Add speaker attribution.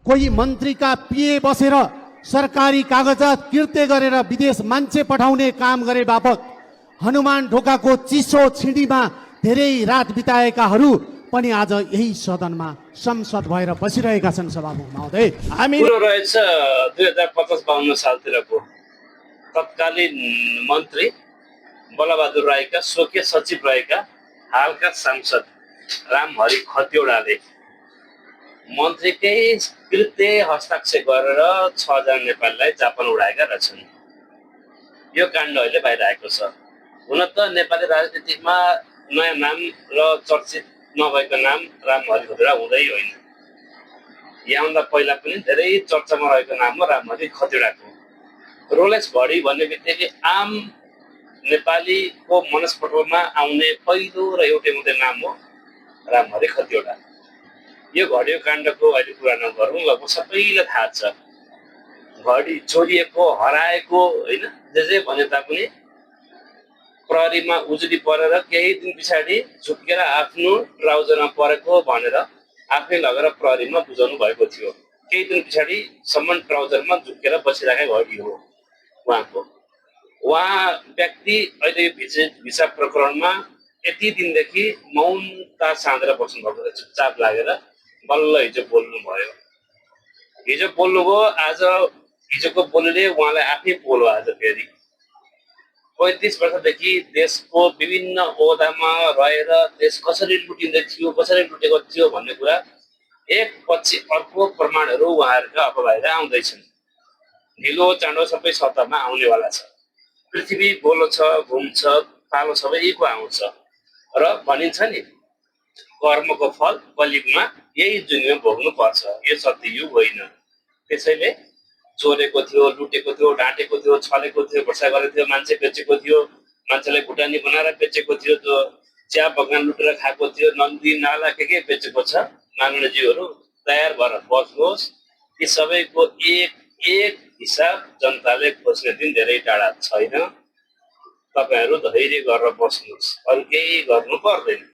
Speaker 1: कोही मन्त्रीका पिए बसेर सरकारी कागजात किर्ते गरेर विदेश मान्छे पठाउने काम गरे बापत हनुमान ढोकाको चिसो छिडीमा धेरै रात बिताएकाहरू पनि आज यही सदनमा संसद भएर बसिरहेका छन्। सभामुख महोदय,
Speaker 2: हामी कुरो रहेछ 2050-52 सालतिरको तत्कालीन मन्त्री बलबहादुर राईका स्वकीय सचिव रहेका हालका सांसद रामहरि खतिवड़ाले मन्त्रीकै कृत्य हस्ताक्षर गरेर 6 जना नेपालीलाई जापान उडाएका रहेछन्। यो काण्ड अहिले बाहिर आएको छ। हुन त नेपाली राजनीतिमा नयाँ नाम र चर्चित नभएको नाम रामहरि खतिवडा हुँदै होइन। यहाँभन्दा पहिला पनि धेरै चर्चामा रहेको नाम हो रामहरि खतिवडाको। रोलेक्स घडी भन्ने बित्तिकै आम नेपालीको मनस्पटलमा आउने पहिलो र एउटै मात्रै नाम हो रामहरि खतिवडा। यो घडी काण्डको अहिले कुरा नगरौँ, लगभग सबैलाई थाहा छ। घडी चोरिएको, हराएको, होइन, जे भने तापनि प्रहरीमा उजुरी परेर केही दिन पछाडि झुक्केर आफ्नो ट्राउजरमा परेको भनेर आफै लगेर प्रहरीमा बुझाउनु भएको थियो। केही दिन पछाडि सम्म ट्राउजरमा झुक्केर बसिरहेको घडी हो उहाँको। उहाँ व्यक्ति अहिले यो भिसा प्रकरणमा यति दिनदेखि मौनता साँधेर बस्नु भएको छ, चुपचाप लागेर बल्ल हिजो बोल्नुभयो। हिजो बोल्नुभयो, आज हिजोको बोलीले उहाँलाई आफै बोल्यो। आज फेरि 35 वर्षदेखि देशको विभिन्न ओहदामा रहेर देश कसरी लुटिँदै थियो, कसरी लुटेको थियो भन्ने कुरा एक पछि अर्को प्रमाणहरू उहाँहरूका अब बाहिर आउँदैछन्। ढिलो चाँडो सबै सत्तामा आउनेवाला छ। पृथ्वी गोलो छ, घुम्छ, पालो सबैको आउँछ र भनिन्छ नि कर्मको फल कलियुगमा यही दुनियाँमा भोग्नु पर्छ। यो सत्ययुग होइन। त्यसैले चोरेको थियो, लुटेको थियो, ढाँटेको थियो, छलेको थियो, भर्सा गरेको थियो, मान्छे बेचेको थियो, मान्छेलाई भुटानी बनाएर बेचेको थियो, त्यो चिया बगान लुटेर खाएको थियो, नदी नाला के बेचेको छ। माननीयज्यूहरू तयार भएर बस्नुहोस्। यी सबैको एक एक हिसाब जनताले खोज्ने दिन धेरै टाढा छैन। तपाईँहरू धैर्य गरेर बस्नुहोस्, अरू केही गर्नु पर्दैन।